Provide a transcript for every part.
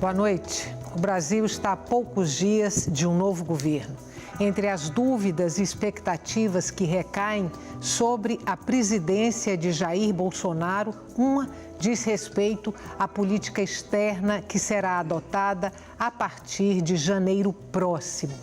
Boa noite. O Brasil está a poucos dias de um novo governo. Entre as dúvidas e expectativas que recaem sobre a presidência de Jair Bolsonaro, uma diz respeito à política externa que será adotada a partir de janeiro próximo.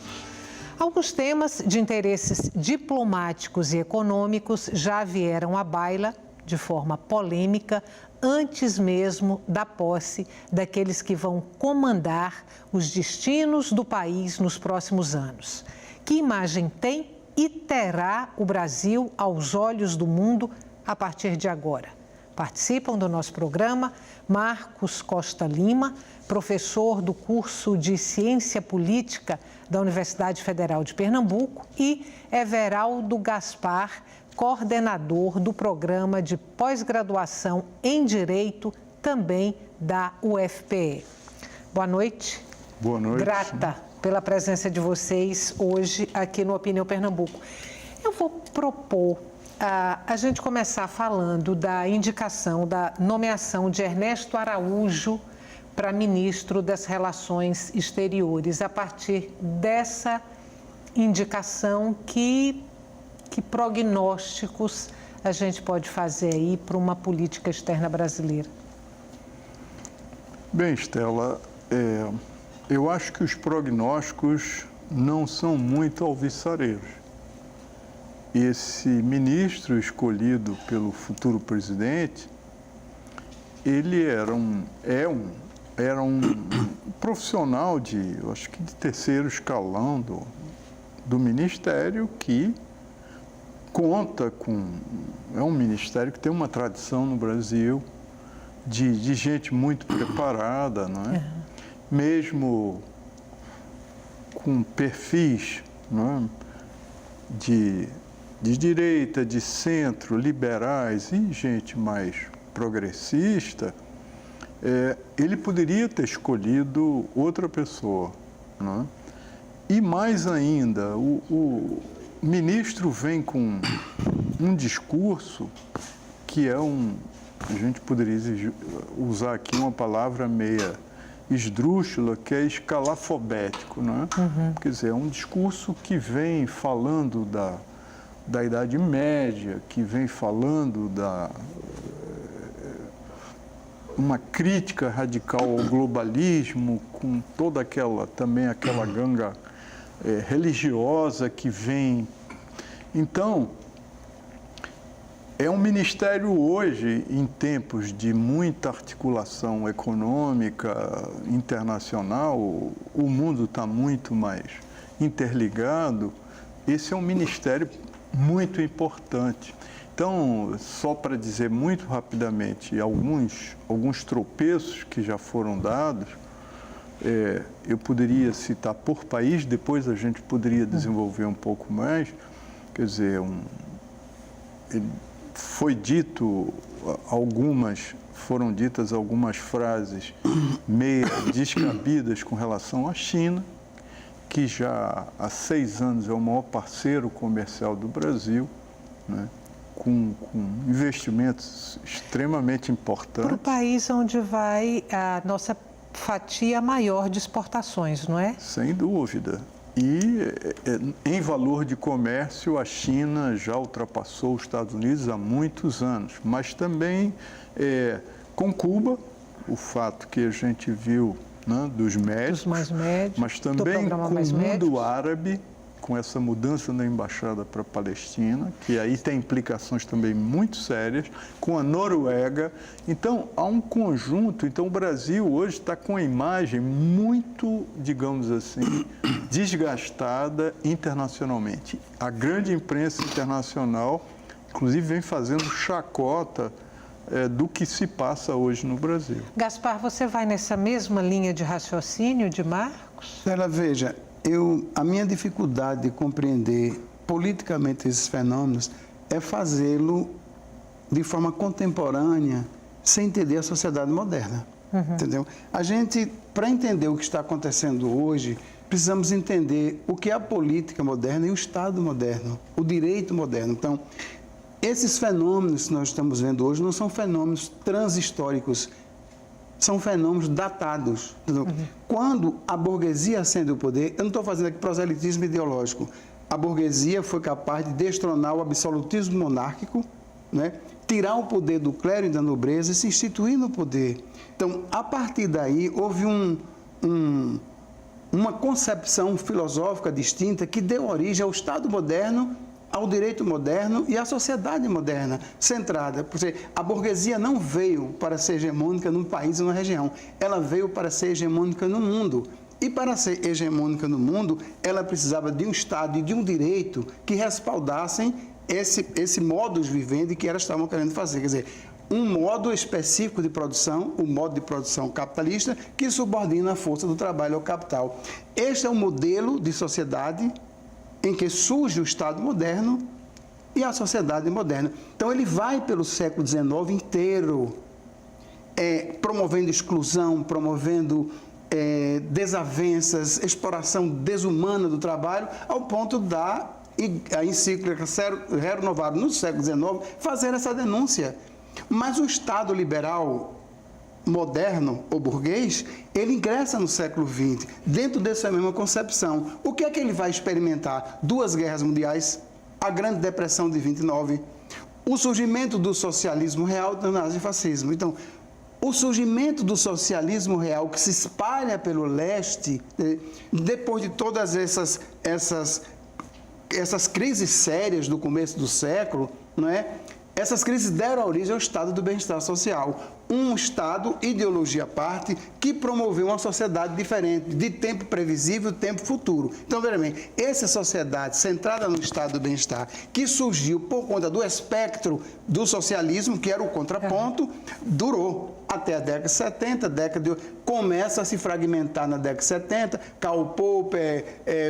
Alguns temas de interesses diplomáticos e econômicos já vieram à baila de forma polêmica antes mesmo da posse daqueles que vão comandar os destinos do país nos próximos anos. Que imagem tem e terá o Brasil aos olhos do mundo a partir de agora? Participam do nosso programa Marcos Costa Lima, professor do curso de Ciência Política da Universidade Federal de Pernambuco, e Everaldo Gaspar, coordenador do programa de pós-graduação em Direito, também da UFPE. Boa noite. Boa noite. Grata pela presença de vocês hoje aqui no Opinião Pernambuco. Eu vou propor a gente começar falando da indicação, da nomeação de Ernesto Araújo para ministro das Relações Exteriores, a partir dessa indicação, que prognósticos a gente pode fazer aí para uma política externa brasileira? Bem, Estela, eu acho que os prognósticos não são muito alvissareiros. Esse ministro escolhido pelo futuro presidente, ele era um profissional eu acho que de terceiro escalão do ministério, que conta com... É um ministério que tem uma tradição no Brasil de gente muito preparada, não é? Mesmo com perfis, não é? de direita, de centro, liberais e gente mais progressista, ele poderia ter escolhido outra pessoa, não é? E mais ainda, o ministro vem com um discurso que a gente poderia usar aqui uma palavra meia esdrúxula, que é escalafobético, não é? Quer dizer, é um discurso que vem falando da Idade Média, que vem falando uma crítica radical ao globalismo, com toda aquela ganga religiosa que vem. Então, é um ministério hoje, em tempos de muita articulação econômica internacional, o mundo está muito mais interligado. Esse é um ministério muito importante. Então, só para dizer muito rapidamente alguns tropeços que já foram dados, eu poderia citar por país, depois a gente poderia desenvolver um pouco mais. Quer dizer, foram ditas algumas frases meio descabidas com relação à China, que já há 6 anos é o maior parceiro comercial do Brasil, né? Com investimentos extremamente importantes. Para o país onde vai a nossa fatia maior de exportações, não é? Sem dúvida. E em valor de comércio, a China já ultrapassou os Estados Unidos há muitos anos. Mas também com Cuba, o fato que a gente viu, né, dos médicos, mas também com o mundo árabe, com essa mudança na embaixada para a Palestina, que aí tem implicações também muito sérias, com a Noruega. Então, há um conjunto. Então, o Brasil hoje está com a imagem muito, digamos assim, desgastada internacionalmente. A grande imprensa internacional, inclusive, vem fazendo chacota do que se passa hoje no Brasil. Gaspar, você vai nessa mesma linha de raciocínio de Marcos? Ela, veja, a minha dificuldade de compreender politicamente esses fenômenos é fazê-lo de forma contemporânea, sem entender a sociedade moderna. Entendeu? A gente, para entender o que está acontecendo hoje, precisamos entender o que é a política moderna e o Estado moderno, o direito moderno. Então, esses fenômenos que nós estamos vendo hoje não são fenômenos transhistóricos são fenômenos datados. Quando a burguesia ascende o poder, eu não estou fazendo aqui proselitismo ideológico, a burguesia foi capaz de destronar o absolutismo monárquico, né? Tirar o poder do clero e da nobreza e se instituir no poder. Então, a partir daí, houve uma concepção filosófica distinta que deu origem ao Estado moderno, ao direito moderno e à sociedade moderna, centrada. Porque a burguesia não veio para ser hegemônica num país ou numa região, ela veio para ser hegemônica no mundo. E para ser hegemônica no mundo, ela precisava de um Estado e de um direito que respaldassem esse modus vivendi que elas estavam querendo fazer. Quer dizer, um modo específico de produção, o modo de produção capitalista, que subordina a força do trabalho ao capital. Este é o modelo de sociedade em que surge o Estado moderno e a sociedade moderna. Então, ele vai pelo século XIX inteiro, promovendo exclusão, promovendo desavenças, exploração desumana do trabalho, ao ponto da a encíclica renovada no século XIX fazer essa denúncia. Mas o Estado liberal moderno ou burguês, ele ingressa no século XX, dentro dessa mesma concepção. O que é que ele vai experimentar? 2 guerras mundiais, a Grande Depressão de 29, o surgimento do socialismo real do nazifascismo. Então, o surgimento do socialismo real que se espalha pelo leste, depois de todas essas crises sérias do começo do século, não é? Essas crises deram origem ao estado do bem-estar social. Um estado, ideologia à parte, que promoveu uma sociedade diferente, de tempo previsível, tempo futuro. Então, veja bem, essa sociedade centrada no estado do bem-estar, que surgiu por conta do espectro do socialismo, que era o contraponto, durou até a década de 70, começa a se fragmentar na década de 70, Karl Popper,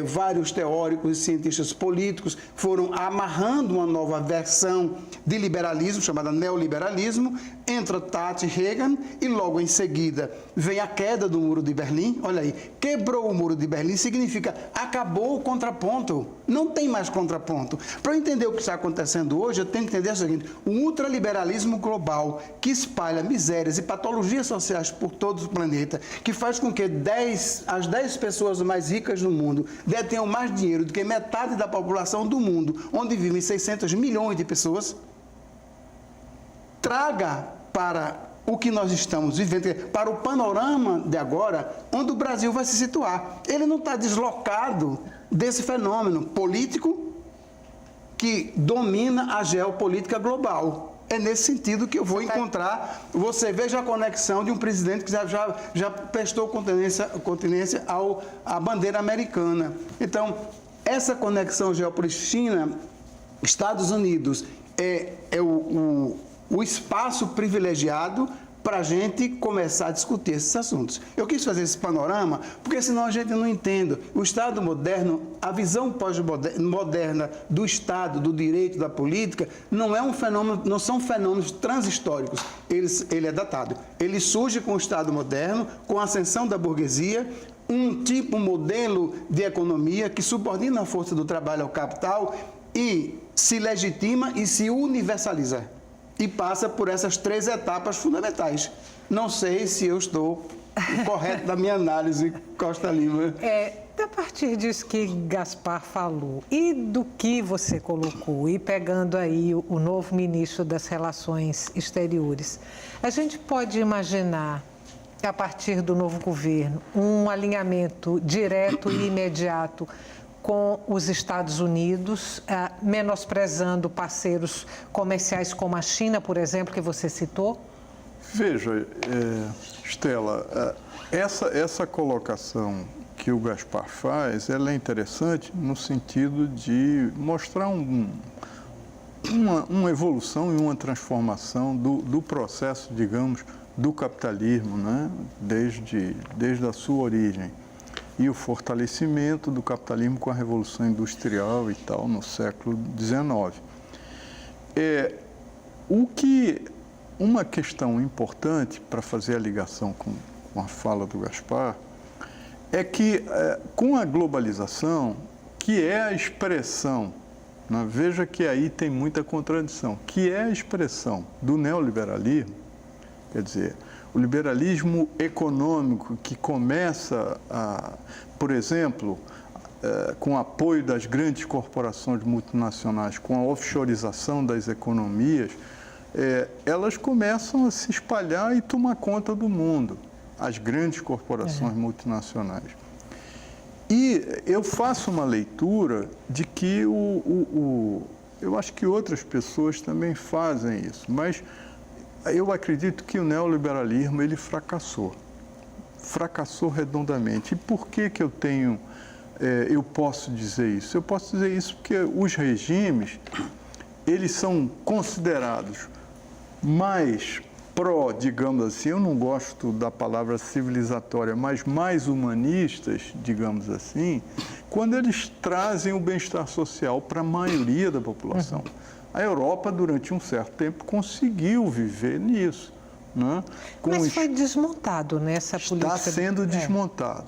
vários teóricos e cientistas políticos foram amarrando uma nova versão de liberalismo, chamada neoliberalismo, entra Thatcher e Reagan, e logo em seguida vem a queda do Muro de Berlim. Olha aí, quebrou o Muro de Berlim significa acabou o contraponto, não tem mais contraponto. Para eu entender o que está acontecendo hoje, eu tenho que entender o seguinte: o ultraliberalismo global que espalha misérias e patologias sociais por todo o planeta, que faz com que as 10 pessoas mais ricas do mundo detenham mais dinheiro do que metade da população do mundo, onde vivem 600 milhões de pessoas, traga para o que nós estamos vivendo, para o panorama de agora, onde o Brasil vai se situar. Ele não está deslocado desse fenômeno político que domina a geopolítica global. É nesse sentido que eu vou encontrar. Você veja a conexão de um presidente que já prestou continência à bandeira americana. Então, essa conexão geopolítica China, Estados Unidos, é o espaço privilegiado para a gente começar a discutir esses assuntos. Eu quis fazer esse panorama, porque senão a gente não entende. O Estado moderno, a visão pós-moderna do Estado, do direito, da política, não são fenômenos transhistóricos. Ele é datado. Ele surge com o Estado moderno, com a ascensão da burguesia, um modelo de economia que subordina a força do trabalho ao capital e se legitima e se universaliza. E passa por essas 3 etapas fundamentais. Não sei se eu estou correto na minha análise, Costa Lima. A partir disso que Gaspar falou e do que você colocou, e pegando aí o novo ministro das Relações Exteriores, a gente pode imaginar, a partir do novo governo, um alinhamento direto e imediato com os Estados Unidos, menosprezando parceiros comerciais como a China, por exemplo, que você citou? Veja, Estela, essa colocação que o Gaspar faz, ela é interessante no sentido de mostrar uma evolução e uma transformação do processo, digamos, do capitalismo, né? Desde a sua origem. E o fortalecimento do capitalismo com a Revolução Industrial e tal, no século XIX. Uma questão importante para fazer a ligação com a fala do Gaspar é que, com a globalização, que é a expressão, né, veja que aí tem muita contradição, que é a expressão do neoliberalismo, quer dizer, o liberalismo econômico que começa, por exemplo, com o apoio das grandes corporações multinacionais, com a offshorização das economias, elas começam a se espalhar e tomar conta do mundo, as grandes corporações multinacionais. E eu faço uma leitura de que eu acho que outras pessoas também fazem isso, mas eu acredito que o neoliberalismo ele fracassou redondamente. E por que que eu posso dizer isso? Eu posso dizer isso porque os regimes, eles são considerados mais digamos assim, eu não gosto da palavra civilizatória, mas mais humanistas, digamos assim, quando eles trazem o bem-estar social para a maioria da população. A Europa, durante um certo tempo, conseguiu viver nisso. Né? Mas foi desmontado nessa política. Está sendo desmontado.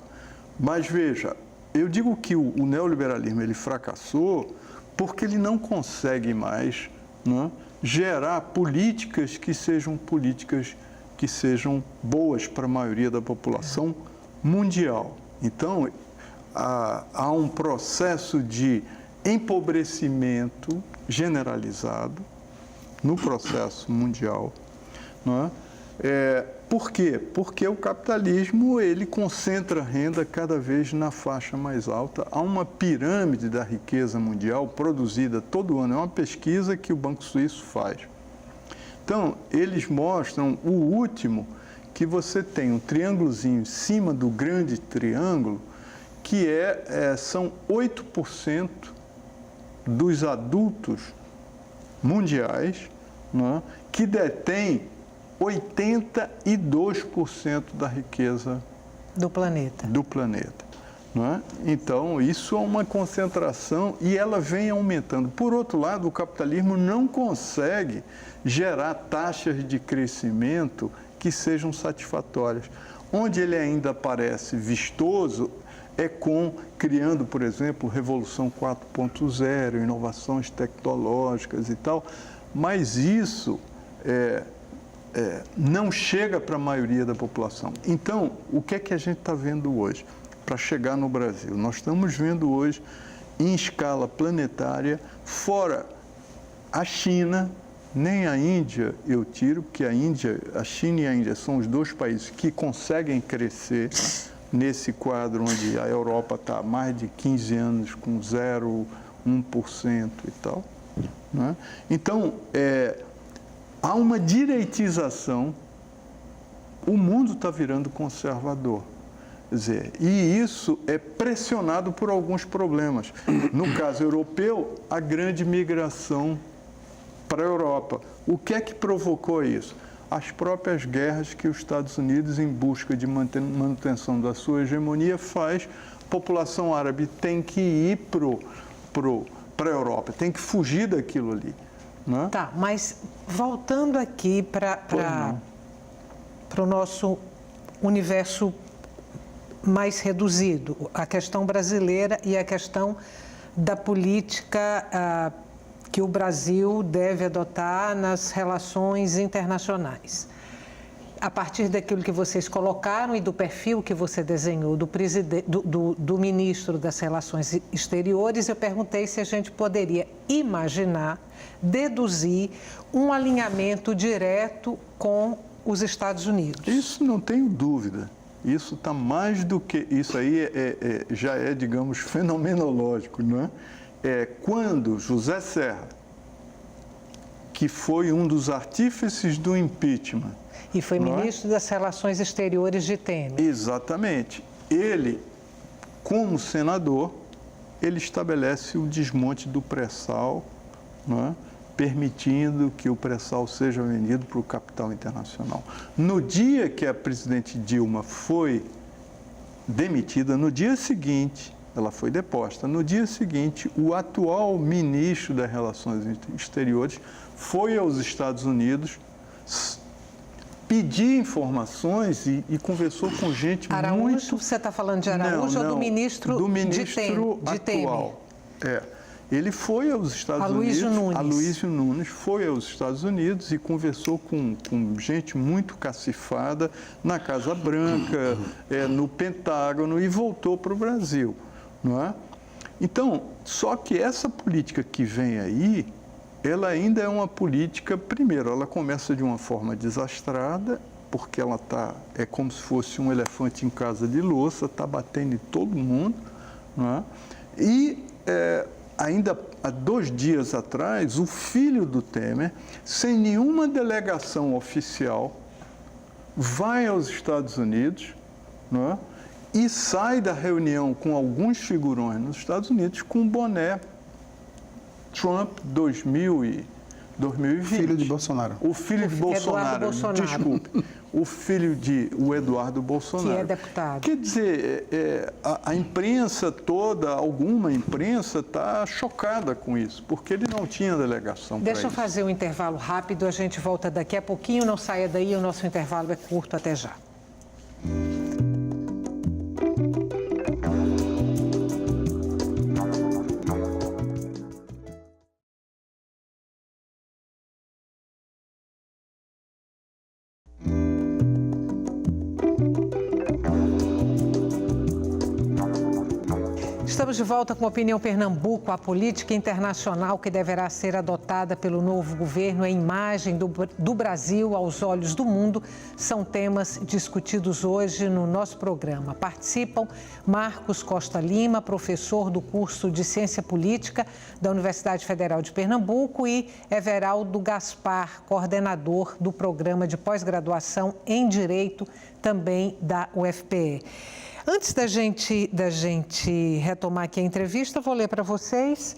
Mas, veja, eu digo que o neoliberalismo ele fracassou porque ele não consegue mais, né, gerar políticas que sejam boas para a maioria da população mundial. Então, há um processo de empobrecimento generalizado no processo mundial. Não é? Por quê? Porque o capitalismo ele concentra renda cada vez na faixa mais alta. Há uma pirâmide da riqueza mundial produzida todo ano. É uma pesquisa que o Banco Suíço faz. Então, eles mostram o último, que você tem um triângulozinho em cima do grande triângulo, que são 8% dos adultos mundiais, não é, que detêm 82% da riqueza do planeta. Não é? Então, isso é uma concentração e ela vem aumentando. Por outro lado, o capitalismo não consegue gerar taxas de crescimento que sejam satisfatórias. Onde ele ainda parece vistoso criando, por exemplo, Revolução 4.0, inovações tecnológicas e tal, mas isso não chega para a maioria da população. Então, o que é que a gente está vendo hoje para chegar no Brasil? Nós estamos vendo hoje, em escala planetária, fora a China, nem a Índia eu tiro, porque a China e a Índia são os dois países que conseguem crescer nesse quadro onde a Europa está há mais de 15 anos com 0,1% e tal. Né? Então, há uma direitização, o mundo está virando conservador. Quer dizer, e isso é pressionado por alguns problemas. No caso europeu, a grande migração para a Europa. O que é que provocou isso? As próprias guerras que os Estados Unidos, em busca de manutenção da sua hegemonia, faz. A população árabe tem que ir para a Europa, tem que fugir daquilo ali. Né? Tá, mas voltando aqui para o nosso universo mais reduzido, a questão brasileira e a questão da política que o Brasil deve adotar nas relações internacionais. A partir daquilo que vocês colocaram e do perfil que você desenhou do ministro das Relações Exteriores, eu perguntei se a gente poderia imaginar, deduzir um alinhamento direto com os Estados Unidos. Isso não tenho dúvida. Isso está mais do que... Isso aí já é, digamos, fenomenológico, não é? Quando José Serra, que foi um dos artífices do impeachment... E foi ministro das Relações Exteriores de Temer. Exatamente. Ele, como senador, ele estabelece o desmonte do pré-sal, não é? Permitindo que o pré-sal seja vendido para o capital internacional. No dia que a presidente Dilma foi demitida, no dia seguinte, ela foi deposta, no dia seguinte, o atual ministro das Relações Exteriores foi aos Estados Unidos pedir informações e conversou com gente Araújo, muito... Você está falando de Araújo ou do ministro do ministro de Temer? atual. Ele foi aos Estados Aloysio Unidos, Nunes. Aloysio Nunes foi aos Estados Unidos e conversou com gente muito cacifada na Casa Branca, no Pentágono, e voltou para o Brasil, não é? Então, só que essa política que vem aí, ela ainda é uma política, primeiro, ela começa de uma forma desastrada, porque ela é como se fosse um elefante em casa de louça, está batendo em todo mundo, não é? E ainda há 2 dias atrás, o filho do Temer, sem nenhuma delegação oficial, vai aos Estados Unidos, não é? E sai da reunião com alguns figurões nos Estados Unidos com o boné Trump 2020. Filho de Bolsonaro. O filho de Bolsonaro, desculpe. O Eduardo Bolsonaro. Que é deputado. Quer dizer, a imprensa toda, alguma imprensa, está chocada com isso, porque ele não tinha delegação para isso. Deixa eu fazer um intervalo rápido, a gente volta daqui a pouquinho. Não saia daí, o nosso intervalo é curto. Até já. Estamos de volta com Opinião Pernambuco. A política internacional que deverá ser adotada pelo novo governo, a imagem do Brasil aos olhos do mundo, são temas discutidos hoje no nosso programa. Participam Marcos Costa Lima, professor do curso de Ciência Política da Universidade Federal de Pernambuco, e Everaldo Gaspar, coordenador do programa de pós-graduação em Direito, também da UFPE. Antes da gente retomar aqui a entrevista, vou ler para vocês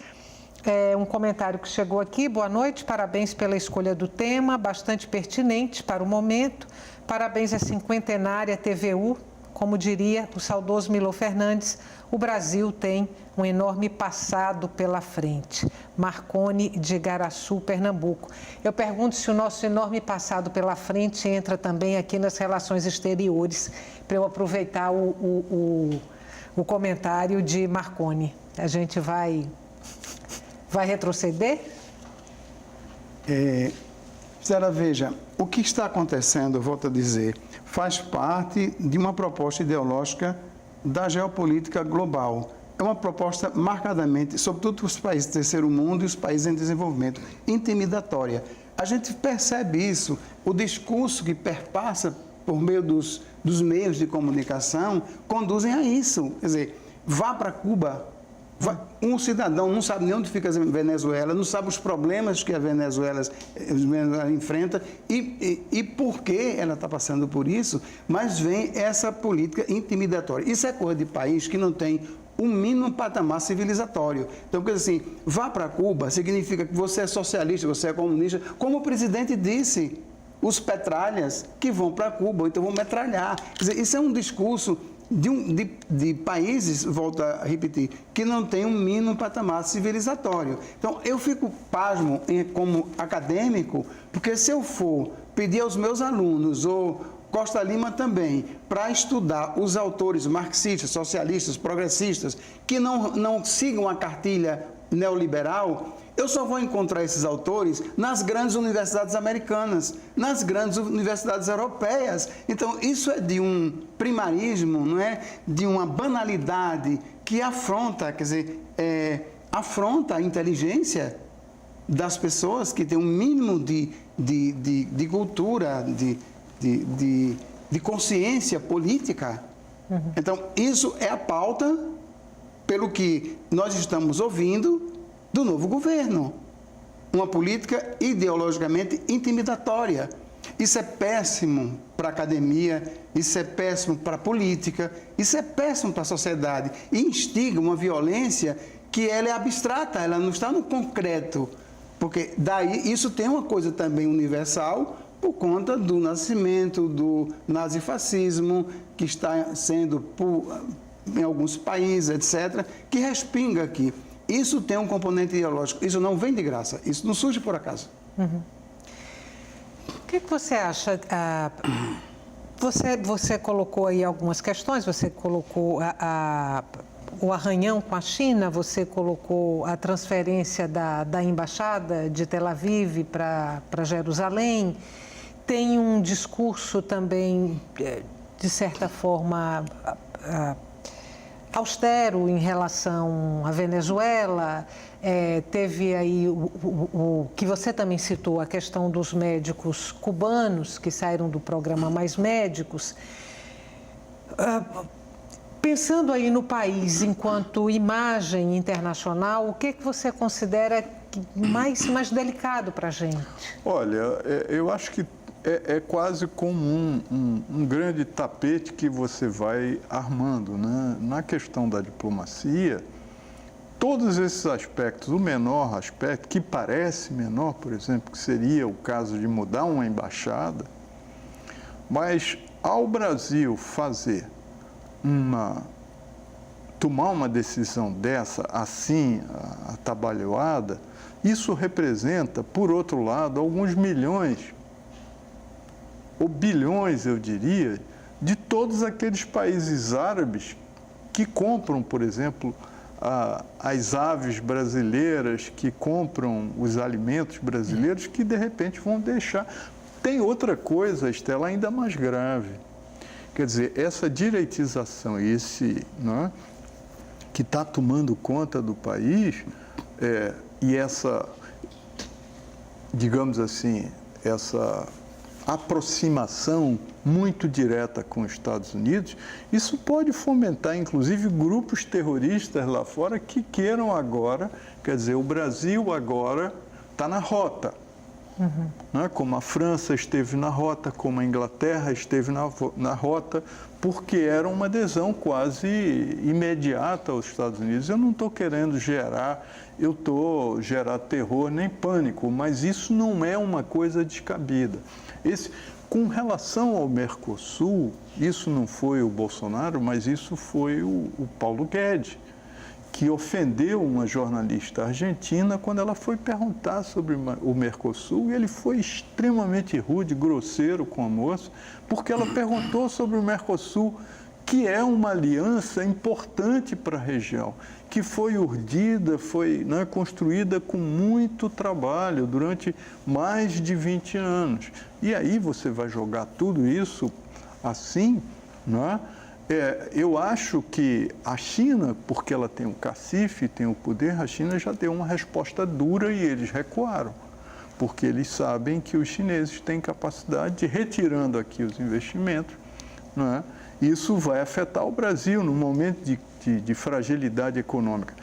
um comentário que chegou aqui. Boa noite, parabéns pela escolha do tema, bastante pertinente para o momento. Parabéns à cinquentenária TVU. Como diria o saudoso Milor Fernandes, o Brasil tem um enorme passado pela frente. Marconi de Igaraçu, Pernambuco. Eu pergunto se o nosso enorme passado pela frente entra também aqui nas relações exteriores, para eu aproveitar o comentário de Marconi. A gente vai retroceder? Zera, veja, o que está acontecendo, eu volto a dizer, faz parte de uma proposta ideológica da geopolítica global. É uma proposta marcadamente, sobretudo para os países do terceiro mundo e os países em desenvolvimento, intimidatória. A gente percebe isso, o discurso que perpassa por meio dos meios de comunicação conduzem a isso. Quer dizer, vá para Cuba. Um cidadão não sabe nem onde fica a Venezuela, não sabe os problemas que a Venezuela enfrenta e por que ela está passando por isso, mas vem essa política intimidatória. Isso é coisa de país que não tem um mínimo patamar civilizatório. Então, quer dizer assim, vá para Cuba significa que você é socialista, você é comunista, como o presidente disse, os petralhas que vão para Cuba, ou então vão metralhar. Quer dizer, isso é um discurso de países, volto a repetir, que não tem um mínimo patamar civilizatório. Então, eu fico pasmo como acadêmico, porque se eu for pedir aos meus alunos, ou Costa Lima também, para estudar os autores marxistas, socialistas, progressistas, que não sigam a cartilha neoliberal, eu só vou encontrar esses autores nas grandes universidades americanas, nas grandes universidades europeias. Então, isso é de um primarismo, não é? De uma banalidade que afronta, quer dizer, afronta a inteligência das pessoas que têm um mínimo de cultura, de consciência política. Uhum. Então, isso é a pauta pelo que nós estamos ouvindo do novo governo. Uma política ideologicamente intimidatória. Isso é péssimo para a academia, isso é péssimo para a política, isso é péssimo para a sociedade. E instiga uma violência que ela é abstrata, ela não está no concreto. Porque daí isso tem uma coisa também universal por conta do nascimento do nazifascismo, que está sendo em alguns países, etc., que respinga aqui. Isso tem um componente ideológico, isso não vem de graça, isso não surge por acaso. Uhum. O que você acha? Você colocou aí algumas questões, você colocou o arranhão com a China, você colocou a transferência da embaixada de Tel Aviv para Jerusalém. Tem um discurso também, de certa forma, austero em relação à Venezuela. Teve aí o que você também citou, a questão dos médicos cubanos que saíram do programa Mais Médicos. Pensando aí no país enquanto imagem internacional, o que você considera mais delicado para a gente? Olha, eu acho que é quase como um grande tapete que você vai armando, né? Na questão da diplomacia, todos esses aspectos, o menor aspecto, que parece menor, por exemplo, que seria o caso de mudar uma embaixada, mas ao Brasil tomar uma decisão dessa, assim, atabalhoada, isso representa, por outro lado, alguns milhões, ou bilhões, eu diria, de todos aqueles países árabes que compram, por exemplo, as aves brasileiras, que compram os alimentos brasileiros, que de repente vão deixar. Tem outra coisa, Estela, ainda mais grave. Quer dizer, essa direitização, né, que está tomando conta do país, e essa, digamos assim, essa aproximação muito direta com os Estados Unidos, isso pode fomentar, inclusive, grupos terroristas lá fora que queiram agora, quer dizer, o Brasil agora está na rota. Uhum. Né? Como a França esteve na rota, como a Inglaterra esteve na rota, porque era uma adesão quase imediata aos Estados Unidos. Eu não estou querendo gerar terror nem pânico, mas isso não é uma coisa descabida. Com relação ao Mercosul, isso não foi o Bolsonaro, mas isso foi o Paulo Guedes, que ofendeu uma jornalista argentina quando ela foi perguntar sobre o Mercosul, e ele foi extremamente rude, grosseiro com a moça, porque ela perguntou sobre o Mercosul, que é uma aliança importante para a região, que foi urdida, foi construída com muito trabalho durante mais de 20 anos. E aí você vai jogar tudo isso assim, não é? Eu acho que a China, porque ela tem o cacife, tem o poder, a China já deu uma resposta dura e eles recuaram, porque eles sabem que os chineses têm capacidade de, retirando aqui os investimentos, não é? Isso vai afetar o Brasil no momento de fragilidade econômica.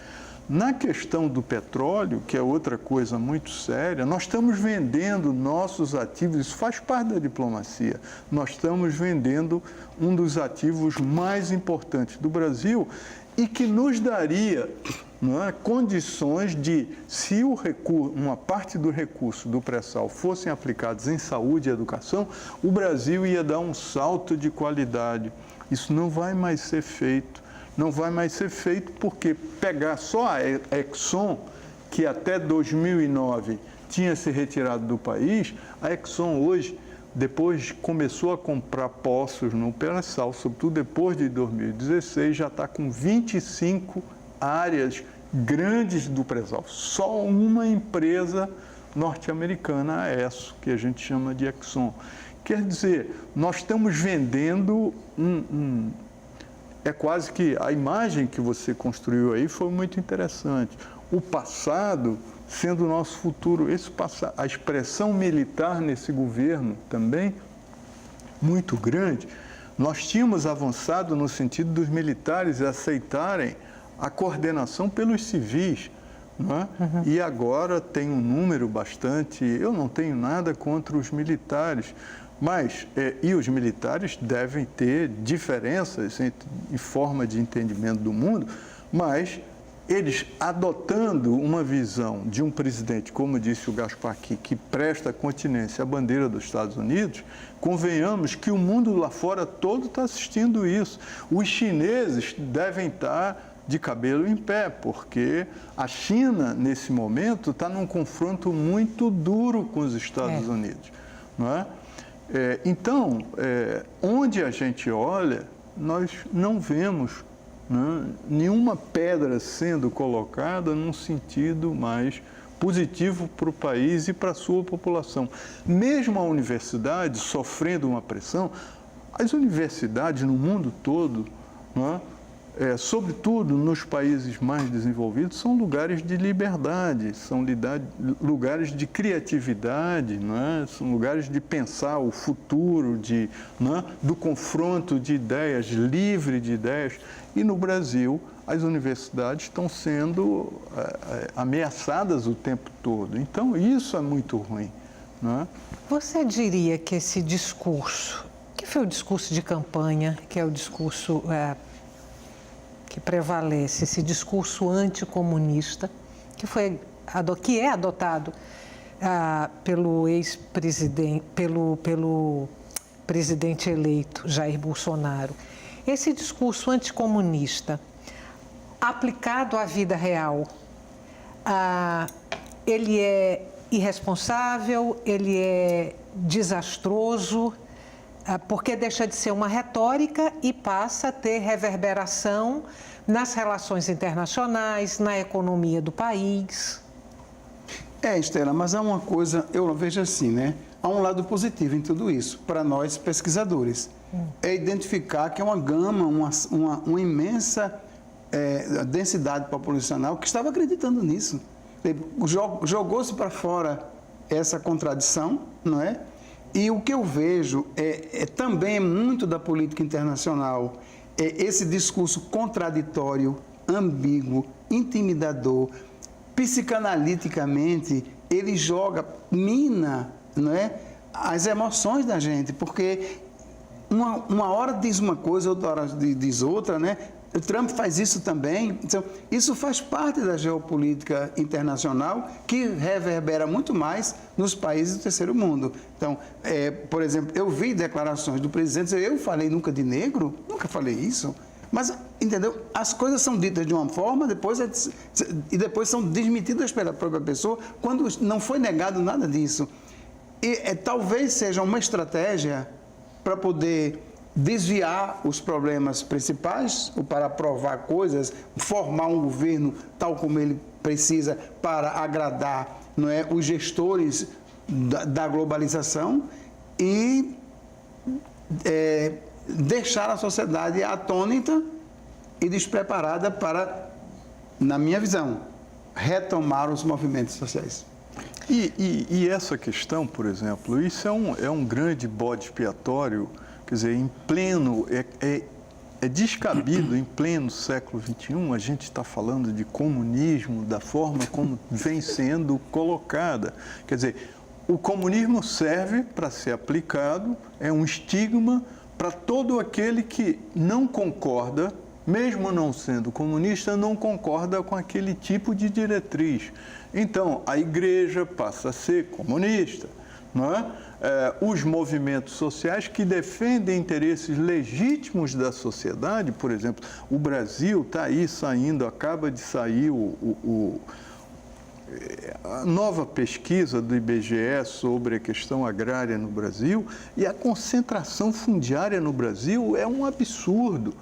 Na questão do petróleo, que é outra coisa muito séria, nós estamos vendendo nossos ativos, isso faz parte da diplomacia, nós estamos vendendo um dos ativos mais importantes do Brasil e que nos daria, não é, condições de, se uma parte do recurso do pré-sal fossem aplicados em saúde e educação, o Brasil ia dar um salto de qualidade. Isso não vai mais ser feito. Não vai mais ser feito porque pegar só a Exxon, que até 2009 tinha se retirado do país, a Exxon hoje, depois começou a comprar poços no pré-sal, sobretudo depois de 2016, já está com 25 áreas grandes do pré-sal. Só uma empresa norte-americana, a ESSO, que a gente chama de Exxon. Quer dizer, nós estamos vendendo é quase que a imagem que você construiu aí foi muito interessante. O passado sendo o nosso futuro, a expressão militar nesse governo também muito grande. Nós tínhamos avançado no sentido dos militares aceitarem a coordenação pelos civis, não é? Uhum. E agora tem um número bastante... Eu não tenho nada contra os militares, mas, e os militares devem ter diferenças em forma de entendimento do mundo, mas eles adotando uma visão de um presidente, como disse o Gaspar aqui, que presta continência à bandeira dos Estados Unidos, convenhamos que o mundo lá fora todo está assistindo isso. Os chineses devem estar de cabelo em pé, porque a China, nesse momento, está num confronto muito duro com os Estados Unidos, não é? Então, onde a gente olha, nós não vemos né? Nenhuma pedra sendo colocada num sentido mais positivo para o país e para a sua população. Mesmo a universidade sofrendo uma pressão, as universidades no mundo todo, né, sobretudo nos países mais desenvolvidos, são lugares de liberdade, são lugares de criatividade, né, são lugares de pensar o futuro, né, do confronto de ideias, livre de ideias. E no Brasil, as universidades estão sendo ameaçadas o tempo todo. Então, isso é muito ruim, né? Você diria que esse discurso, que foi o discurso de campanha, que é o discurso que prevalece, esse discurso anticomunista, que é adotado pelo ex-presidente, pelo presidente eleito Jair Bolsonaro, esse discurso anticomunista aplicado à vida real, ele é irresponsável, ele é desastroso, porque deixa de ser uma retórica e passa a ter reverberação nas relações internacionais, na economia do país. Estela, mas há uma coisa, eu vejo assim, né? Há um lado positivo em tudo isso, para nós pesquisadores. É identificar que é uma gama, uma imensa densidade populacional que estava acreditando nisso. Jogou-se para fora essa contradição, não é? E o que eu vejo também muito da política internacional, esse discurso contraditório, ambíguo, intimidador, psicanaliticamente, ele mina, não é, as emoções da gente, porque uma hora diz uma coisa, outra hora diz outra, né? O Trump faz isso também. Então, isso faz parte da geopolítica internacional que reverbera muito mais nos países do terceiro mundo. Então, por exemplo, eu vi declarações do presidente dizer, eu falei nunca de negro? Nunca falei isso. Mas, entendeu? As coisas são ditas de uma forma, e depois são desmentidas pela própria pessoa, quando não foi negado nada disso. E talvez seja uma estratégia para poder desviar os problemas principais, ou para aprovar coisas, formar um governo tal como ele precisa para agradar, não é, os gestores da globalização e deixar a sociedade atônita e despreparada para, na minha visão, retomar os movimentos sociais. E essa questão, por exemplo, isso é um grande bode expiatório. Quer dizer, em pleno, é descabido, em pleno século XXI, a gente está falando de comunismo, da forma como vem sendo colocada. Quer dizer, o comunismo serve para ser aplicado, é um estigma para todo aquele que não concorda, mesmo não sendo comunista, não concorda com aquele tipo de diretriz. Então, a igreja passa a ser comunista, não é? Os movimentos sociais que defendem interesses legítimos da sociedade, por exemplo, o Brasil está aí saindo, acaba de sair a nova pesquisa do IBGE sobre a questão agrária no Brasil, e a concentração fundiária no Brasil é um absurdo.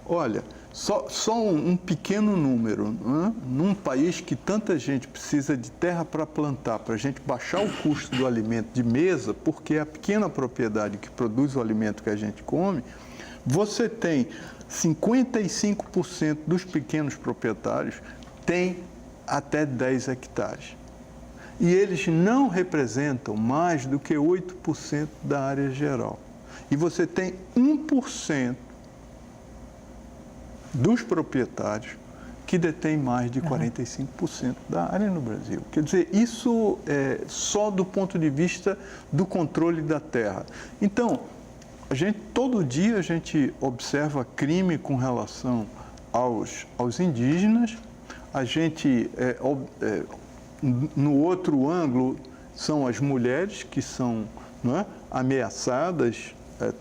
Olha, só um pequeno número, né? Num país que tanta gente precisa de terra para plantar, para a gente baixar o custo do alimento de mesa, porque é a pequena propriedade que produz o alimento que a gente come, você tem 55% dos pequenos proprietários têm até 10 hectares. E eles não representam mais do que 8% da área geral. E você tem 1% dos proprietários que detêm mais de 45% da área no Brasil. Quer dizer, isso é só do ponto de vista do controle da terra. Então, todo dia a gente observa crime com relação aos indígenas, a gente, no outro ângulo, são as mulheres que são, não é, ameaçadas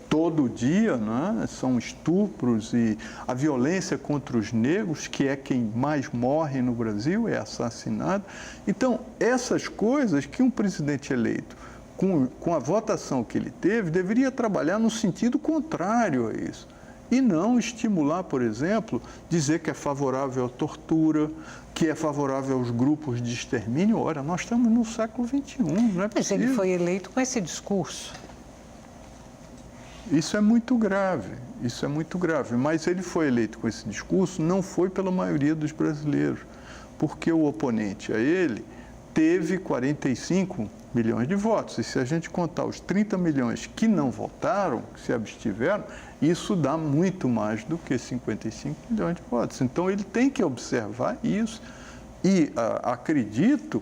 todo dia, né? São estupros e a violência contra os negros, que é quem mais morre no Brasil, é assassinado. Então, essas coisas que um presidente eleito, com a votação que ele teve, deveria trabalhar no sentido contrário a isso. E não estimular, por exemplo, dizer que é favorável à tortura, que é favorável aos grupos de extermínio. Ora, nós estamos no século XXI, não é possível. Mas ele foi eleito com esse discurso. Isso é muito grave, isso é muito grave. Mas ele foi eleito com esse discurso, não foi pela maioria dos brasileiros, porque o oponente a ele teve 45 milhões de votos. E se a gente contar os 30 milhões que não votaram, que se abstiveram, isso dá muito mais do que 55 milhões de votos. Então, ele tem que observar isso. E acredito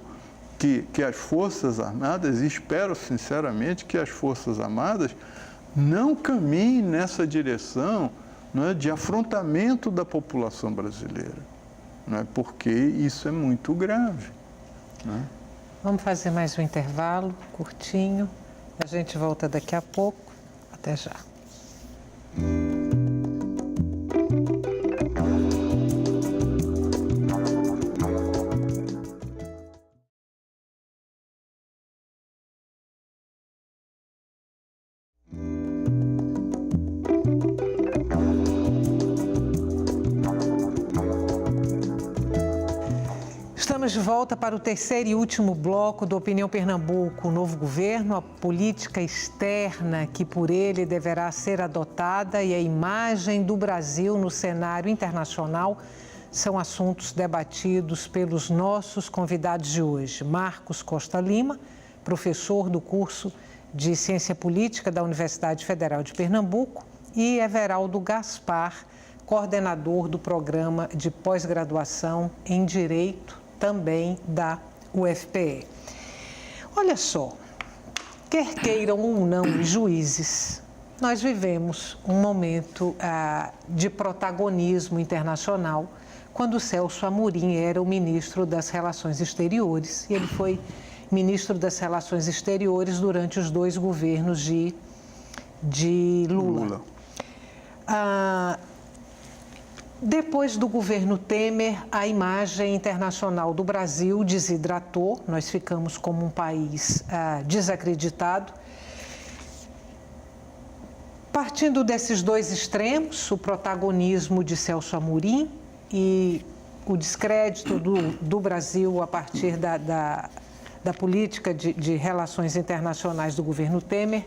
que as Forças Armadas, e espero sinceramente que as Forças Armadas não caminhem nessa direção, não é, de afrontamento da população brasileira, não é, porque isso é muito grave. Não é? Vamos fazer mais um intervalo curtinho. A gente volta daqui a pouco. Até já. Estamos de volta para o terceiro e último bloco do Opinião Pernambuco. O novo governo, a política externa que por ele deverá ser adotada e a imagem do Brasil no cenário internacional são assuntos debatidos pelos nossos convidados de hoje. Marcos Costa Lima, professor do curso de Ciência Política da Universidade Federal de Pernambuco, e Everaldo Gaspar, coordenador do programa de pós-graduação em Direito, também da UFPE. Olha só, quer queiram ou não os juízes, nós vivemos um momento de protagonismo internacional quando Celso Amorim era o ministro das Relações Exteriores, e ele foi ministro das Relações Exteriores durante os 2 governos de Lula. Depois do governo Temer, a imagem internacional do Brasil desidratou, nós ficamos como um país desacreditado. Partindo desses 2 extremos, o protagonismo de Celso Amorim e o descrédito do Brasil a partir da política de relações internacionais do governo Temer,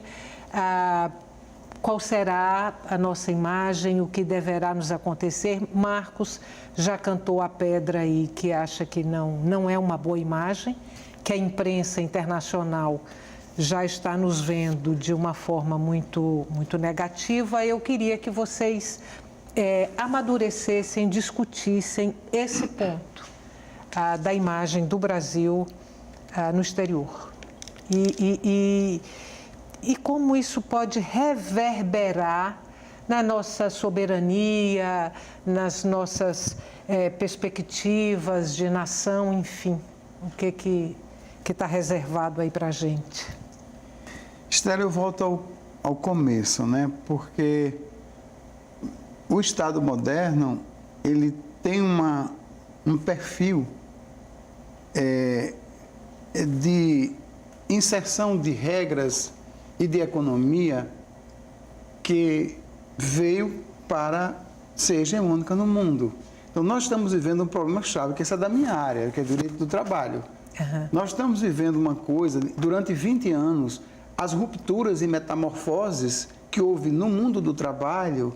qual será a nossa imagem, o que deverá nos acontecer? Marcos já cantou a pedra aí, que acha que não é uma boa imagem, que a imprensa internacional já está nos vendo de uma forma muito, muito negativa. Eu queria que vocês amadurecessem, discutissem esse ponto da imagem do Brasil no exterior. E como isso pode reverberar na nossa soberania, nas nossas perspectivas de nação, enfim, o que está reservado aí para a gente? Esther, eu volto ao começo, né? Porque o Estado moderno, ele tem um perfil de inserção de regras e de economia que veio para ser hegemônica no mundo. Então, nós estamos vivendo um problema-chave, que esse é da minha área, que é direito do trabalho. Uhum. Nós estamos vivendo uma coisa, durante 20 anos, as rupturas e metamorfoses que houve no mundo do trabalho,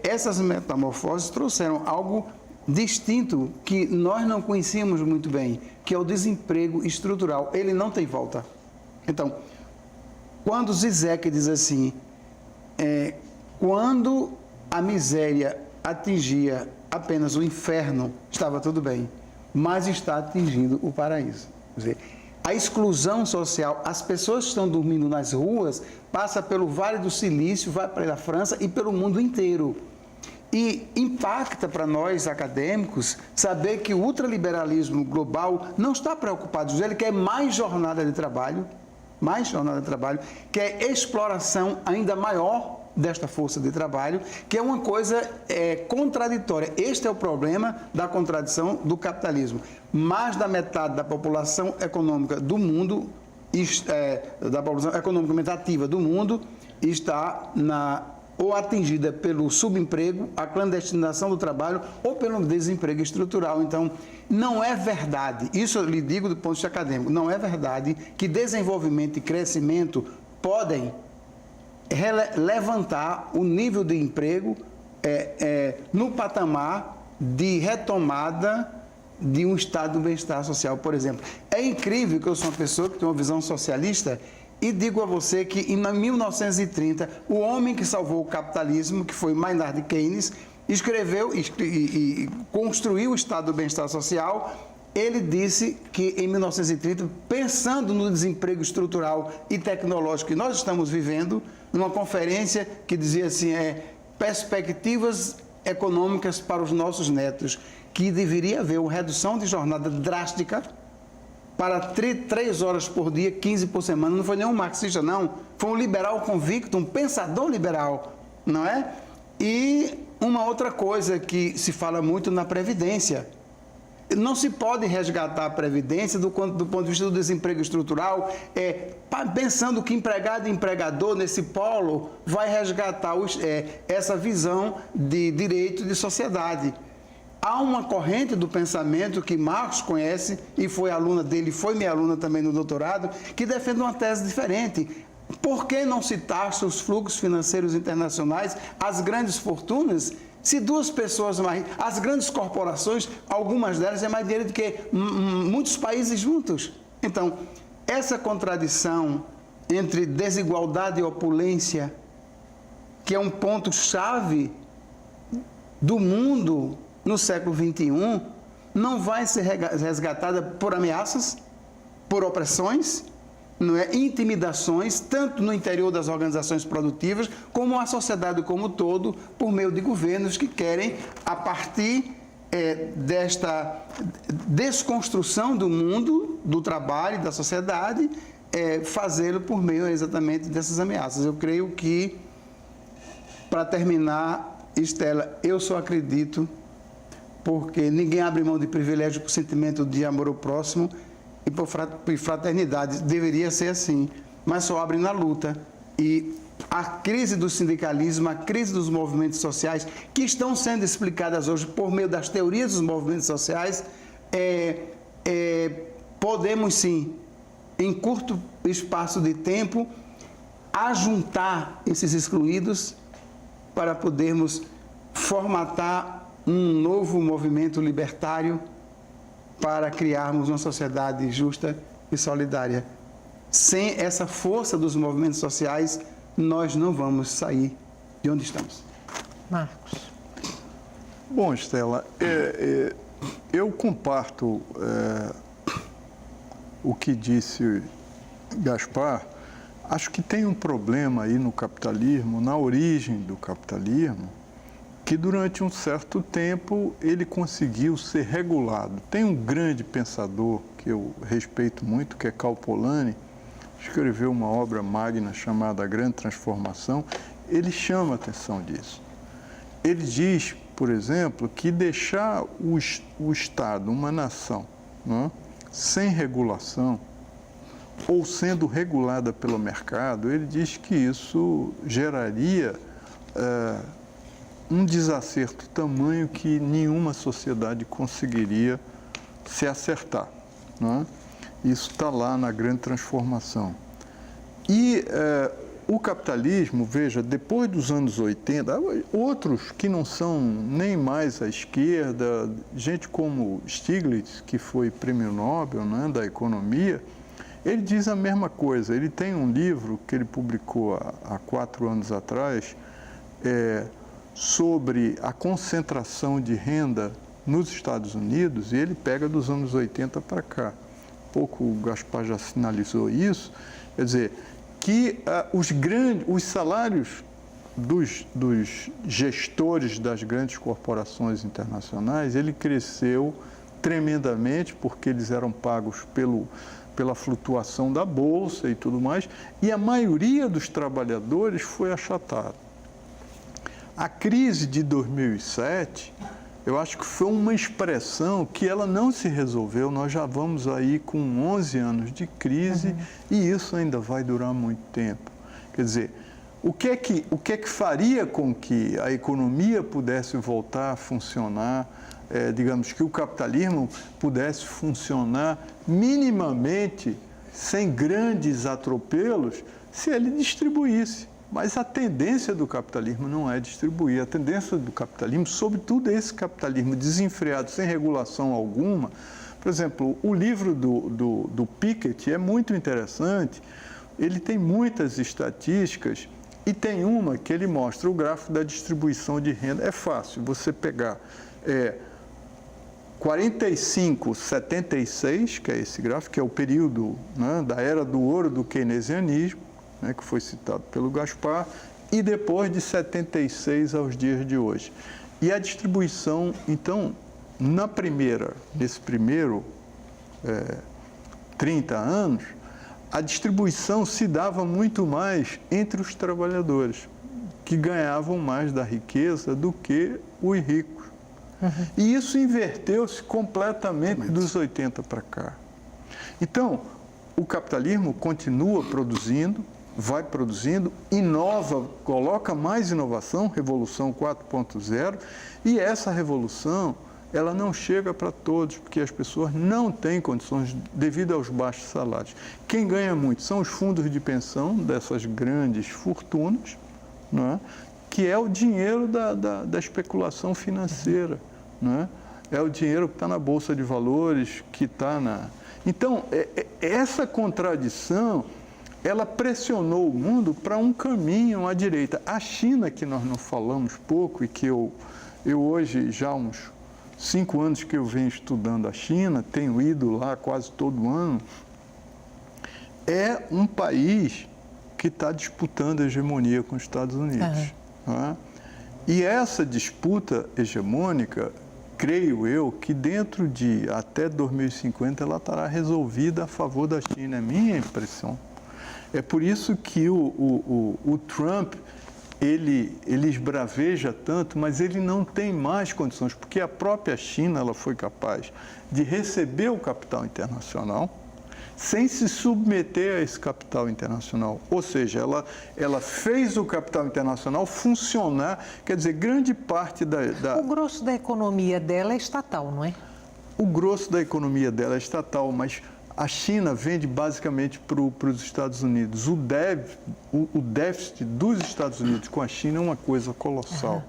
essas metamorfoses trouxeram algo distinto que nós não conhecíamos muito bem, que é o desemprego estrutural. Ele não tem volta. Então, quando Zizek diz assim, quando a miséria atingia apenas o inferno, estava tudo bem, mas está atingindo o paraíso. Quer dizer, a exclusão social, as pessoas que estão dormindo nas ruas, passa pelo Vale do Silício, vai para a França e pelo mundo inteiro. E impacta para nós, acadêmicos, saber que o ultraliberalismo global não está preocupado, ele quer mais jornada de trabalho, quer exploração ainda maior desta força de trabalho, que é uma coisa contraditória. Este é o problema da contradição do capitalismo. Mais da metade da população econômica do mundo, da população economicamente ativa do mundo, está ou atingida pelo subemprego, a clandestinização do trabalho ou pelo desemprego estrutural. Então, não é verdade, isso eu lhe digo do ponto de vista acadêmico, não é verdade que desenvolvimento e crescimento podem levantar o nível de emprego no patamar de retomada de um estado do bem-estar social, por exemplo. É incrível que eu sou uma pessoa que tem uma visão socialista e digo a você que em 1930, o homem que salvou o capitalismo, que foi Maynard Keynes, escreveu e construiu o estado do bem-estar social. Ele disse que em 1930, pensando no desemprego estrutural e tecnológico que nós estamos vivendo, numa conferência que dizia assim, perspectivas econômicas para os nossos netos, que deveria haver uma redução de jornada drástica para 3 horas por dia, 15 por semana. Não foi nenhum marxista, não. Foi um liberal convicto, um pensador liberal, não é? E uma outra coisa que se fala muito na Previdência. Não se pode resgatar a Previdência do ponto de vista do desemprego estrutural, pensando que empregado e empregador nesse polo vai resgatar essa visão de direito de sociedade. Há uma corrente do pensamento que Marx conhece, e foi aluna dele, foi minha aluna também no doutorado, que defende uma tese diferente. Por que não se taxa os fluxos financeiros internacionais, as grandes fortunas, se duas pessoas mais... As grandes corporações, algumas delas, é mais dinheiro do que muitos países juntos. Então, essa contradição entre desigualdade e opulência, que é um ponto-chave do mundo no século XXI, não vai ser resgatada por ameaças, por opressões, intimidações, tanto no interior das organizações produtivas, como a sociedade como um todo, por meio de governos que querem, a partir desta desconstrução do mundo, do trabalho e da sociedade, fazê-lo por meio exatamente dessas ameaças. Eu creio que, para terminar, Estela, eu só acredito porque ninguém abre mão de privilégio por sentimento de amor ao próximo e por fraternidade. Deveria ser assim, mas só abre na luta. E a crise do sindicalismo, a crise dos movimentos sociais, que estão sendo explicadas hoje por meio das teorias dos movimentos sociais, podemos sim, em curto espaço de tempo, ajuntar esses excluídos para podermos formatar um novo movimento libertário para criarmos uma sociedade justa e solidária. Sem essa força dos movimentos sociais, nós não vamos sair de onde estamos. Marcos. Bom, Estela, eu comparto o que disse Gaspar. Acho que tem um problema aí no capitalismo, na origem do capitalismo, que durante um certo tempo ele conseguiu ser regulado. Tem um grande pensador que eu respeito muito, que é Karl Polanyi, escreveu uma obra magna chamada A Grande Transformação. Ele chama a atenção disso. Ele diz, por exemplo, que deixar o Estado, uma nação, né, sem regulação, ou sendo regulada pelo mercado, ele diz que isso geraria um desacerto tamanho que nenhuma sociedade conseguiria se acertar, não é? Isso está lá na Grande Transformação. E o capitalismo, veja, depois dos anos 80, outros que não são nem mais à esquerda, gente como Stiglitz, que foi prêmio Nobel, né, da economia, ele diz a mesma coisa. Ele tem um livro que ele publicou há 4 anos atrás, sobre a concentração de renda nos Estados Unidos, e ele pega dos anos 80 para cá. Pouco o Gaspar já sinalizou isso, quer dizer, que os salários dos gestores das grandes corporações internacionais, ele cresceu tremendamente, porque eles eram pagos pela flutuação da bolsa e tudo mais, e a maioria dos trabalhadores foi achatada. A crise de 2007, eu acho que foi uma expressão que ela não se resolveu. Nós já vamos aí com 11 anos de crise e isso ainda vai durar muito tempo. Quer dizer, o que é que faria com que a economia pudesse voltar a funcionar, digamos que o capitalismo pudesse funcionar minimamente, sem grandes atropelos, se ele distribuísse. Mas a tendência do capitalismo não é distribuir. A tendência do capitalismo, sobretudo esse capitalismo desenfreado, sem regulação alguma. Por exemplo, o livro do Piketty é muito interessante. Ele tem muitas estatísticas e tem uma que ele mostra o gráfico da distribuição de renda. É fácil você pegar 45-76, que é esse gráfico, que é o período, né, da era do ouro do keynesianismo, né, que foi citado pelo Gaspar, e depois de 76 aos dias de hoje. E a distribuição, então, nesse primeiro 30 anos, a distribuição se dava muito mais entre os trabalhadores, que ganhavam mais da riqueza do que os ricos. Uhum. E isso inverteu-se completamente dos 80 para cá. Então, o capitalismo continua produzindo, vai produzindo, inova, coloca mais inovação, Revolução 4.0, e essa revolução, ela não chega para todos, porque as pessoas não têm condições devido aos baixos salários. Quem ganha muito são os fundos de pensão dessas grandes fortunas, não é? Que é o dinheiro da especulação financeira, não é? É o dinheiro que está na Bolsa de Valores, que está na... Então, essa contradição, ela pressionou o mundo para um caminho à direita. A China, que nós não falamos pouco, e que eu hoje, já há uns 5 anos que eu venho estudando a China, tenho ido lá quase todo ano, é um país que está disputando a hegemonia com os Estados Unidos. Uhum. Não é? E essa disputa hegemônica, creio eu, que dentro de até 2050 ela estará resolvida a favor da China, é minha impressão. É por isso que o Trump, ele esbraveja tanto, mas ele não tem mais condições, porque a própria China ela foi capaz de receber o capital internacional sem se submeter a esse capital internacional. Ou seja, ela fez o capital internacional funcionar, quer dizer, grande parte O grosso da economia dela é estatal, não é? O grosso da economia dela é estatal, mas a China vende basicamente para os Estados Unidos. O déficit dos Estados Unidos com a China é uma coisa colossal.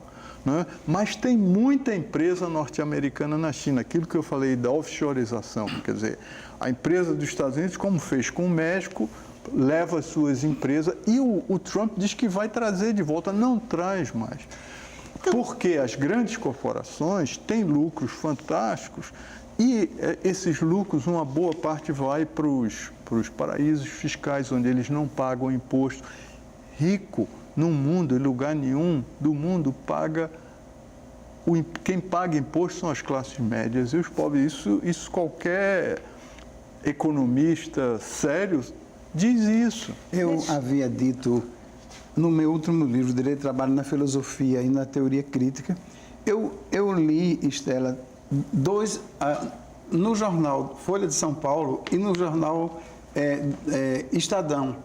Uhum. Né? Mas tem muita empresa norte-americana na China, aquilo que eu falei da offshoreização. Quer dizer, a empresa dos Estados Unidos, como fez com o México, leva as suas empresas e o Trump diz que vai trazer de volta, não traz mais. Porque as grandes corporações têm lucros fantásticos e esses lucros, uma boa parte vai para os paraísos fiscais, onde eles não pagam imposto. Rico no mundo, em lugar nenhum do mundo, quem paga imposto são as classes médias e os pobres. Isso qualquer economista sério diz isso. Eu havia dito no meu último livro, Direito do Trabalho na Filosofia e na Teoria Crítica, eu li, Estela, no jornal Folha de São Paulo e no jornal Estadão,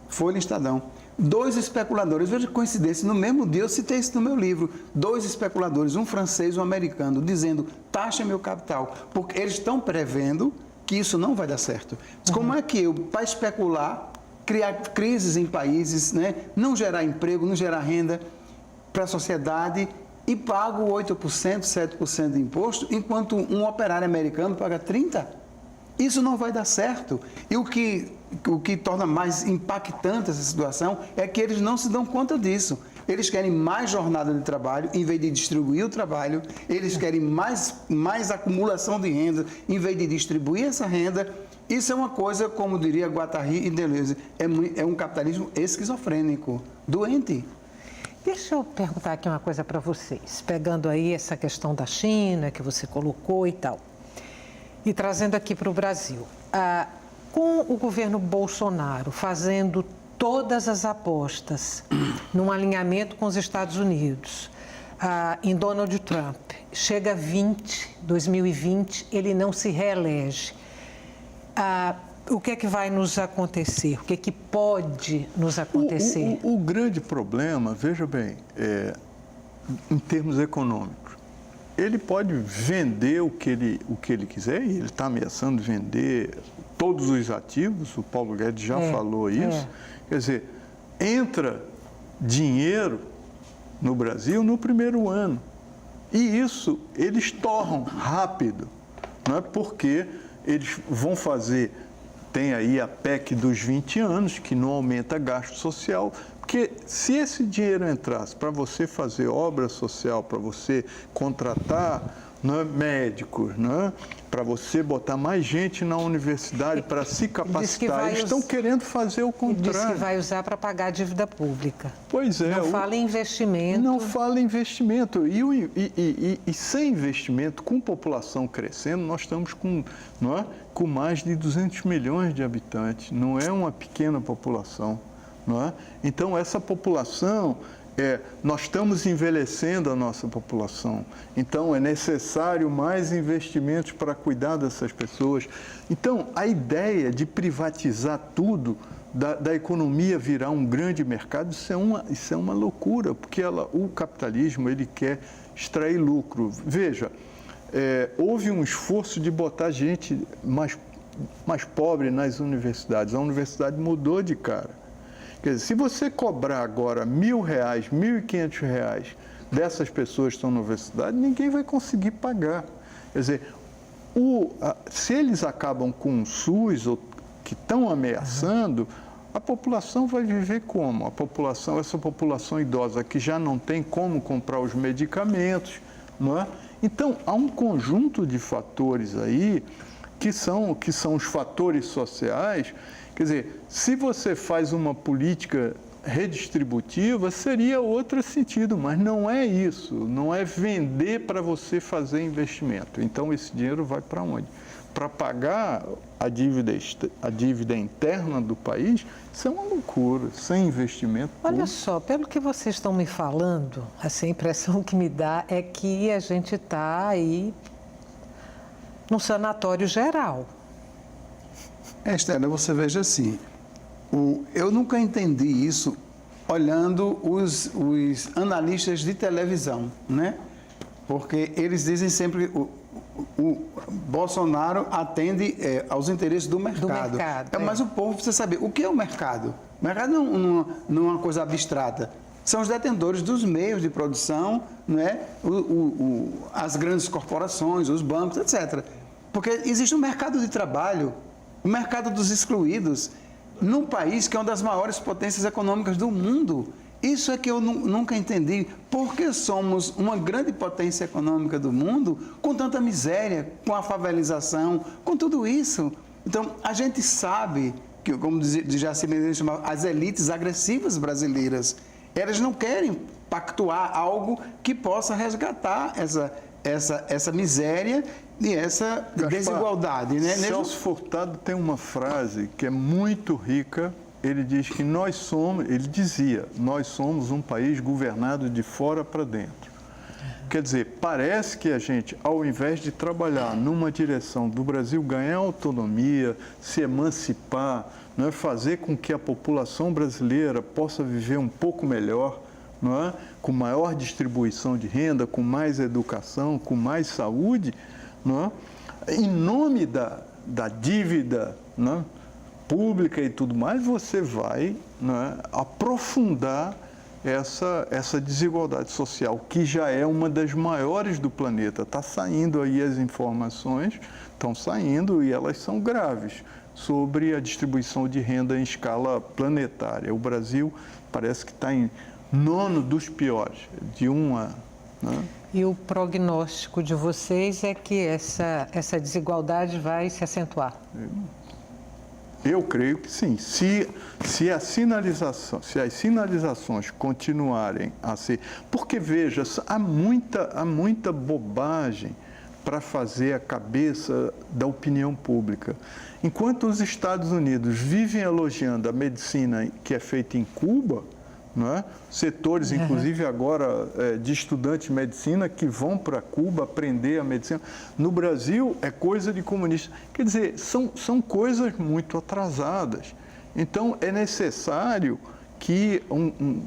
Folha e Estadão, 2 especuladores, veja que coincidência, no mesmo dia eu citei isso no meu livro, 2 especuladores, um francês e um americano, dizendo, taxa meu capital, porque eles estão prevendo que isso não vai dar certo. Mas como é que eu, para especular, criar crises em países, né, não gerar emprego, não gerar renda para a sociedade e pago 8%, 7% de imposto, enquanto um operário americano paga 30%? Isso não vai dar certo. E o que torna mais impactante essa situação é que eles não se dão conta disso. Eles querem mais jornada de trabalho, em vez de distribuir o trabalho, eles querem mais acumulação de renda, em vez de distribuir essa renda. Isso é uma coisa, como diria Guattari e Deleuze, é um capitalismo esquizofrênico, doente. Deixa eu perguntar aqui uma coisa para vocês, pegando aí essa questão da China, que você colocou e tal, e trazendo aqui para o Brasil. Com o governo Bolsonaro fazendo todas as apostas num alinhamento com os Estados Unidos, em Donald Trump, chega 2020, ele não se reelege. O que é que vai nos acontecer? O que é que pode nos acontecer? O grande problema, veja bem, em termos econômicos, ele pode vender o que ele quiser, e ele está ameaçando vender todos os ativos, o Paulo Guedes já falou isso. Quer dizer, entra dinheiro no Brasil no primeiro ano. E isso eles torram rápido, não é? Porque eles vão fazer, tem aí a PEC dos 20 anos, que não aumenta gasto social, porque se esse dinheiro entrasse para você fazer obra social, para você contratar, não é, médicos, não é? Para você botar mais gente na universidade para se capacitar, eles estão querendo fazer o contrário. Diz que vai usar para pagar a dívida pública. Pois é. Não fala em investimento. Não fala em investimento. E sem investimento, com população crescendo, nós estamos com mais de 200 milhões de habitantes. Não é uma pequena população. Não é? Então, essa população... nós estamos envelhecendo a nossa população, então é necessário mais investimentos para cuidar dessas pessoas. Então, a ideia de privatizar tudo, da economia virar um grande mercado, isso é uma loucura, porque o capitalismo ele quer extrair lucro. Veja, houve um esforço de botar gente mais pobre nas universidades, a universidade mudou de cara. Quer dizer, se você cobrar agora R$1.000, R$1.500 dessas pessoas que estão na universidade, ninguém vai conseguir pagar. Quer dizer, se eles acabam com o SUS, ou que estão ameaçando, a população vai viver como? Essa população idosa que já não tem como comprar os medicamentos, não é? Então, há um conjunto de fatores aí que são os fatores sociais. Quer dizer, se você faz uma política redistributiva, seria outro sentido, mas não é isso, não é vender para você fazer investimento. Então, esse dinheiro vai para onde? Para pagar a dívida interna do país? Isso é uma loucura, sem investimento público. Olha só, pelo que vocês estão me falando, assim, a impressão que me dá é que a gente está aí num sanatório geral. Estela, você veja assim, eu nunca entendi isso olhando os analistas de televisão, né? Porque eles dizem sempre o Bolsonaro atende aos interesses do mercado. Mas o povo precisa saber o que é o mercado. O mercado não é uma coisa abstrata. São os detentores dos meios de produção, né? As grandes corporações, os bancos, etc. Porque existe um mercado de trabalho, o mercado dos excluídos, num país que é uma das maiores potências econômicas do mundo. Isso é que eu nunca entendi. Por que somos uma grande potência econômica do mundo com tanta miséria, com a favelização, com tudo isso? Então, a gente sabe que, como Jaci Medeiros chamava, as elites agressivas brasileiras, elas não querem pactuar algo que possa resgatar essa miséria e essa desigualdade, né? Celso Furtado tem uma frase que é muito rica. Ele diz que nós somos um país governado de fora para dentro. Quer dizer, parece que a gente, ao invés de trabalhar numa direção do Brasil ganhar autonomia, se emancipar, não é, fazer com que a população brasileira possa viver um pouco melhor, não é, com maior distribuição de renda, com mais educação, com mais saúde, não é? Em nome da dívida, não é, pública e tudo mais, você vai, não é, aprofundar essa desigualdade social, que já é uma das maiores do planeta. Está saindo aí as informações, estão saindo e elas são graves, sobre a distribuição de renda em escala planetária. O Brasil parece que está em 9º dos piores, de uma... Né? E o prognóstico de vocês é que essa desigualdade vai se acentuar? Eu creio que sim. Se as sinalizações continuarem a ser... Porque, veja, há muita bobagem para fazer a cabeça da opinião pública. Enquanto os Estados Unidos vivem elogiando a medicina que é feita em Cuba, não é? Setores, inclusive agora, de estudantes de medicina que vão para Cuba aprender a medicina. No Brasil, é coisa de comunista. Quer dizer, são coisas muito atrasadas. Então, é necessário que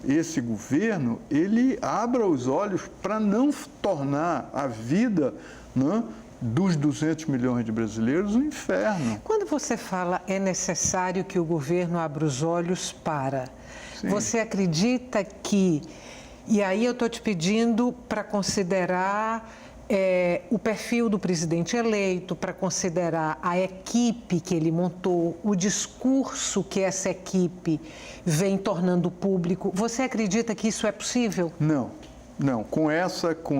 esse governo ele abra os olhos para não tornar a vida, não é, dos 200 milhões de brasileiros um inferno. Quando você fala é necessário que o governo abra os olhos para... Sim. Você acredita que... E aí eu estou te pedindo para considerar o perfil do presidente eleito, para considerar a equipe que ele montou, o discurso que essa equipe vem tornando público. Você acredita que isso é possível? Não. Com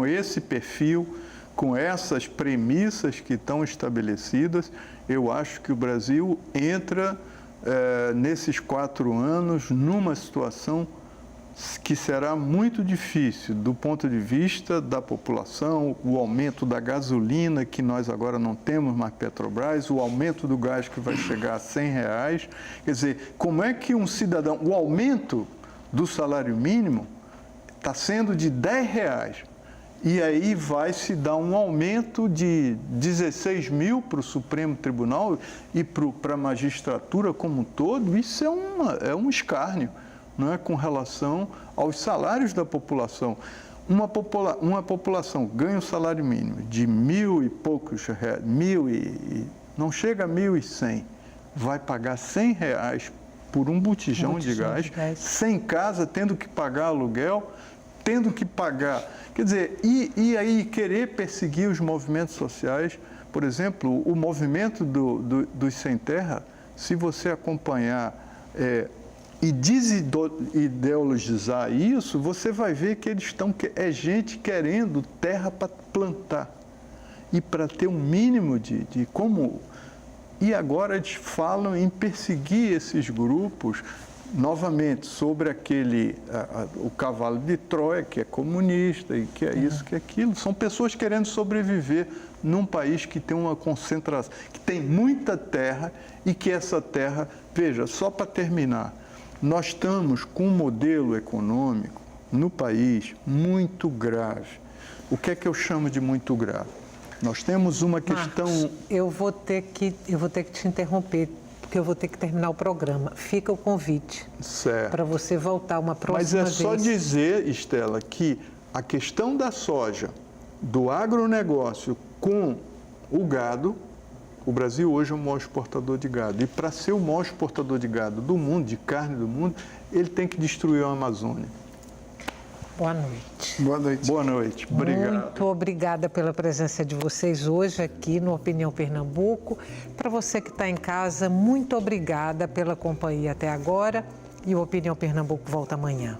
esse perfil, com essas premissas que estão estabelecidas, eu acho que o Brasil entra nesses 4 anos numa situação que será muito difícil do ponto de vista da população, o aumento da gasolina, que nós agora não temos mais Petrobras, o aumento do gás que vai chegar a R$100. Quer dizer, como é que um cidadão... O aumento do salário mínimo está sendo de R$10. E aí vai se dar um aumento de 16 mil para o Supremo Tribunal e para a magistratura como um todo. Isso é um escárnio, não é, com relação aos salários da população. Uma população ganha um salário mínimo de 1.000 e poucos reais, não chega a 1.100, vai pagar R$100 por um botijão de gás, sem casa, tendo que pagar aluguel, tendo que pagar... Quer dizer, e aí querer perseguir os movimentos sociais, por exemplo, o movimento dos sem terra, se você acompanhar e desideologizar isso, você vai ver que eles é gente querendo terra para plantar e para ter um mínimo de como... E agora eles falam em perseguir esses grupos, novamente, sobre o cavalo de Troia, que é comunista e que é isso, que é aquilo. São pessoas querendo sobreviver num país que tem uma concentração, que tem muita terra e que essa terra... Veja, só para terminar, nós estamos com um modelo econômico no país muito grave. O que é que eu chamo de muito grave? Nós temos uma questão... Marcos, eu vou ter que te interromper, porque eu vou ter que terminar o programa. Fica o convite para você voltar uma próxima vez. Mas é só dizer, Estela, que a questão da soja, do agronegócio com o gado, o Brasil hoje é o maior exportador de gado. E para ser o maior exportador de gado do mundo, de carne do mundo, ele tem que destruir a Amazônia. Boa noite. Boa noite. Boa noite. Obrigado. Muito obrigada pela presença de vocês hoje aqui no Opinião Pernambuco. Para você que está em casa, muito obrigada pela companhia até agora. E o Opinião Pernambuco volta amanhã.